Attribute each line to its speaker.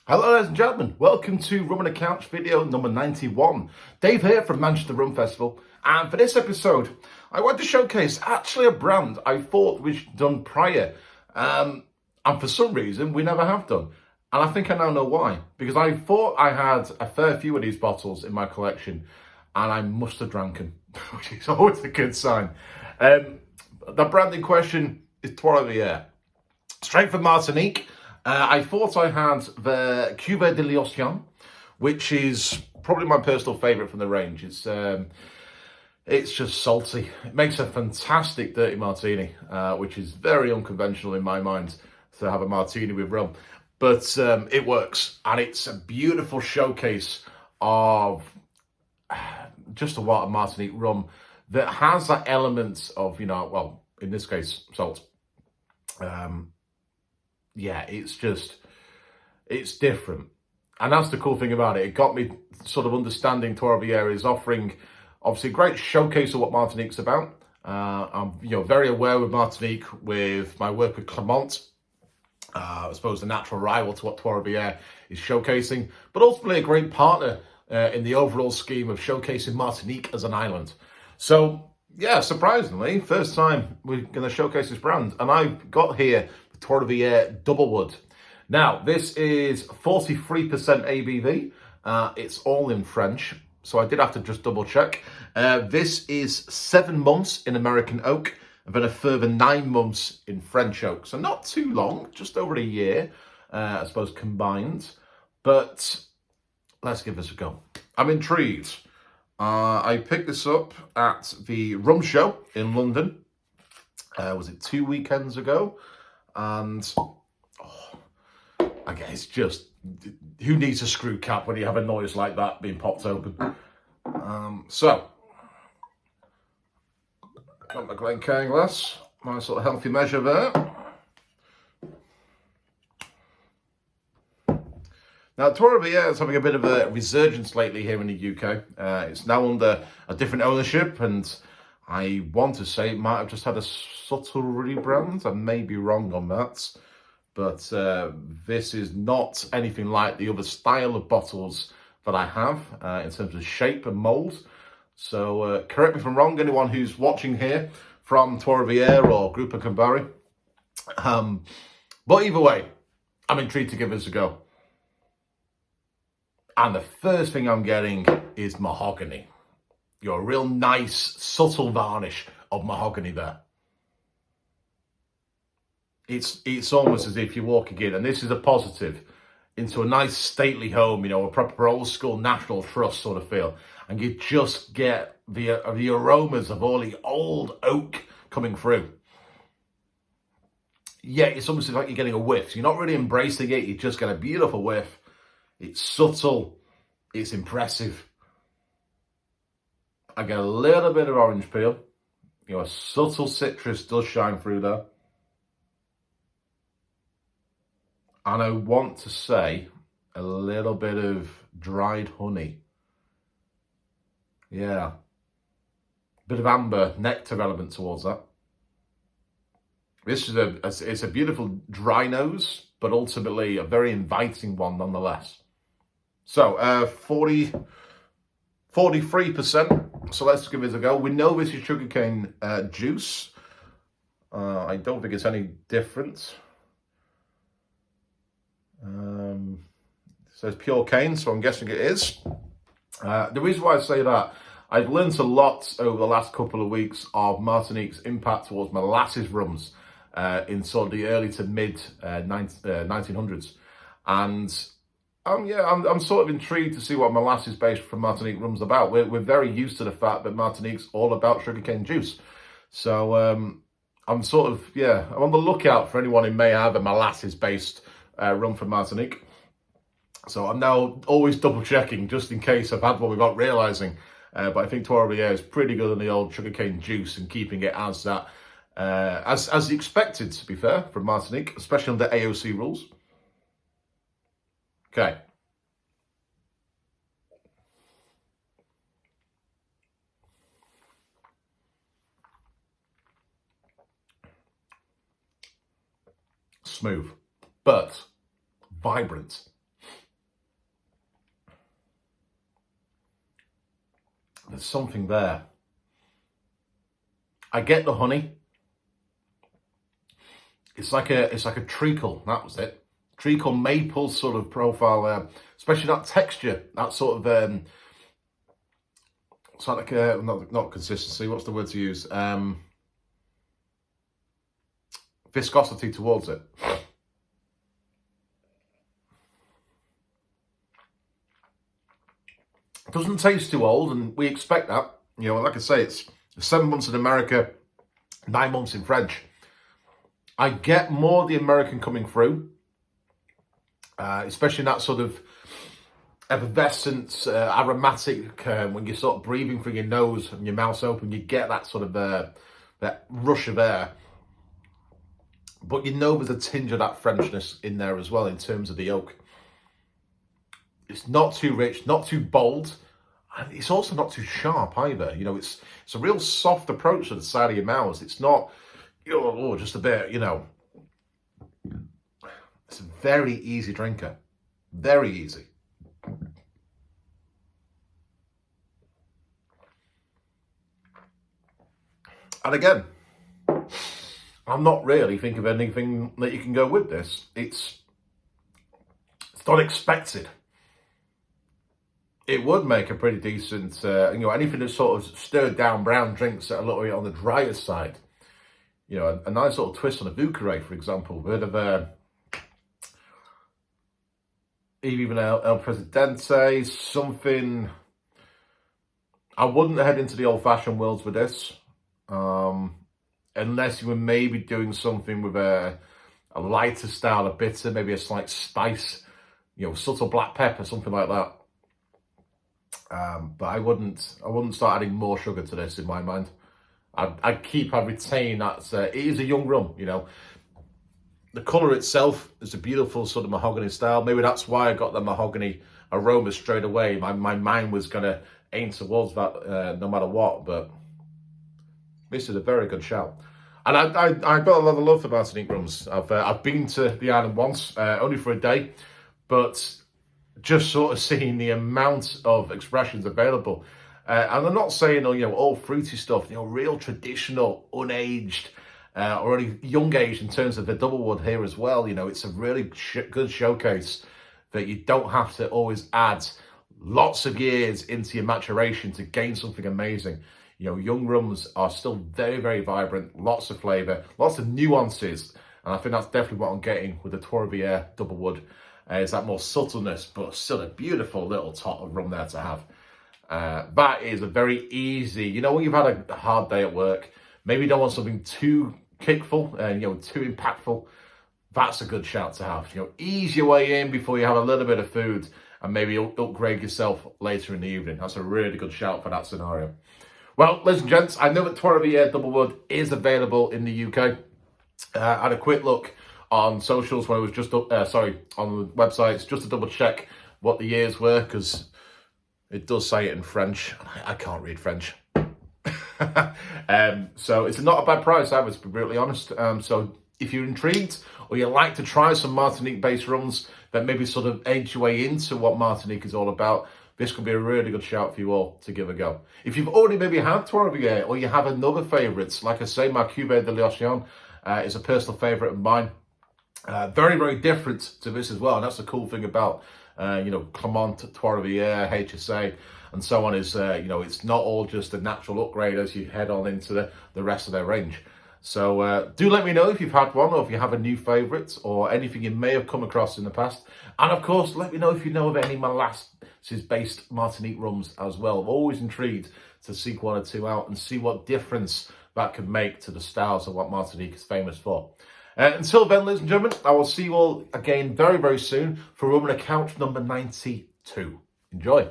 Speaker 1: Hello ladies and gentlemen, welcome to Rum on the Couch video number 91. Dave here from Manchester Rum Festival, and for this episode I want to showcase actually a brand I thought we'd done prior, and for some reason we never have done. And I think I now know why, because I thought I had a fair few of these bottles in my collection and I must have drank them, which is always a good sign. The brand in question is Trois Rivières, straight from Martinique. I thought I had the Cuvée de l'Océan, which is probably my personal favourite from the range. It's just salty. It makes a fantastic dirty martini, which is very unconventional in my mind to have a martini with rum. But it works, and it's a beautiful showcase of just a lot of Martinique rum that has that element of, well, in this case, salt. Yeah, it's different. And that's the cool thing about it. It got me sort of understanding Trois Rivières is offering, obviously, a great showcase of what Martinique's about. I'm, very aware with Martinique with my work with Clermont. I suppose the natural rival to what Trois Rivières is showcasing, but ultimately a great partner in the overall scheme of showcasing Martinique as an island. So, yeah, surprisingly, first time we're going to showcase this brand. And I've got here Trois Rivières Double Wood. Now, this is 43% ABV. It's all in French, so I did have to just double check. This is 7 months in American oak, and then a further 9 months in French oak. So not too long, just over a year, I suppose, combined. But let's give this a go. I'm intrigued. I picked this up at the Rum Show in London. Was it 2 weekends ago? And I guess just, who needs a screw cap when you have a noise like that being popped open? So, got my Glencairn glass, nice little healthy measure there. Now, Trois Rivières is having a bit of a resurgence lately here in the UK. It's now under a different ownership, and I want to say it might have just had a subtle rebrand. I may be wrong on that. But this is not anything like the other style of bottles that I have in terms of shape and mould. So correct me if I'm wrong, anyone who's watching here from Trois Rivières or Groupe Cambari. But either way, I'm intrigued to give this a go. And the first thing I'm getting is mahogany. A real nice, subtle varnish of mahogany there. It's almost as if you're walking in, and this is a positive, into a nice stately home, a proper old school National Trust sort of feel. And you just get the aromas of all the old oak coming through. Yeah, it's almost like you're getting a whiff. So you're not really embracing it, you just get a beautiful whiff. It's subtle, it's impressive. I get a little bit of orange peel. A subtle citrus does shine through there. And I want to say a little bit of dried honey. Yeah. Bit of amber nectar element towards that. This is it's a beautiful dry nose, but ultimately a very inviting one nonetheless. So, 43%. So let's give this a go. We know this is sugarcane juice. I don't think it's any different. It says pure cane, so I'm guessing it is. The reason why I say that, I've learned a lot over the last couple of weeks of Martinique's impact towards molasses rums in sort of the early to mid 1900s. And I'm sort of intrigued to see what molasses-based from Martinique rum's about. We're very used to the fact that Martinique's all about sugarcane juice. So I'm sort of, I'm on the lookout for anyone who may have a molasses-based rum from Martinique. So I'm now always double-checking just in case I've had one without realising. But I think Trois Rivières is pretty good on the old sugarcane juice and keeping it as that, as expected, to be fair, from Martinique, especially under AOC rules. Okay. Smooth, but vibrant. There's something there. I get the honey. It's like a treacle. That was it. Treacle maple sort of profile there, especially that texture, that sort of it's like not consistency. What's the word to use? Viscosity towards it. It doesn't taste too old, and we expect that. You know, like I say, it's 7 months in America, 9 months in French. I get more of the American coming through, especially in that sort of effervescent, aromatic, when you're sort of breathing through your nose and your mouth's open, you get that sort of that rush of air. But you know there's a tinge of that Frenchness in there as well in terms of the oak. It's not too rich, not too bold, and it's also not too sharp either. You know, it's a real soft approach to the side of your mouth. It's not, just a bit, you know. It's a very easy drinker. Very easy. And again, I'm not really thinking of anything that you can go with this. It's not expected. It would make a pretty decent, anything that's sort of stirred down brown drinks that are a little bit on the drier side. You know, a nice little twist on a Bucaré, for example. A bit of even El Presidente, something. I wouldn't head into the old-fashioned worlds with this, unless you were maybe doing something with a lighter style of bitter, maybe a slight spice, subtle black pepper, something like that. But I wouldn't start adding more sugar to this in my mind. I'd retain that. It is a young rum, The colour itself is a beautiful sort of mahogany style. Maybe that's why I got the mahogany aroma straight away. My mind was going to aim towards that no matter what, but this is a very good shout. And I've got a lot of love for Martinique rums. I've been to the island once, only for a day, but just sort of seeing the amount of expressions available. And I'm not saying, all fruity stuff, real traditional, unaged, or only young age in terms of the double wood here as well. It's a really good showcase that you don't have to always add lots of years into your maturation to gain something amazing. Young rums are still very, very vibrant, lots of flavour, lots of nuances. And I think that's definitely what I'm getting with the Trois Rivières double wood. Is that more subtleness, but still a beautiful little tot of rum there to have. That is a very easy, when you've had a hard day at work, maybe you don't want something too kickful and, too impactful. That's a good shout to have. Ease your way in before you have a little bit of food and maybe upgrade yourself later in the evening. That's a really good shout for that scenario. Well, ladies and gents, I know that Trois Rivières Double Wood is available in the UK. I had a quick look on socials when I was just on the websites, just to double check what the years were, because it does say it in French. I can't read French. So it's not a bad price either, to be brutally honest. So if you're intrigued or you like to try some Martinique-based rums that maybe sort of age your way into what Martinique is all about, this could be a really good shout for you all to give a go. If you've already maybe had Trois Rivières or you have another favourite, like I say, my Cuvée de l'Océan is a personal favourite of mine. Very, very different to this as well. And that's the cool thing about, Clement, Trois Rivières, HSA, and so on is, it's not all just a natural upgrade as you head on into the rest of their range. So do let me know if you've had one or if you have a new favourite or anything you may have come across in the past. And of course, let me know if you know of any molasses-based Martinique rums as well. I'm always intrigued to seek one or two out and see what difference that could make to the styles of what Martinique is famous for. Until then, ladies and gentlemen, I will see you all again very, very soon for Rum on a Couch number 92. Enjoy.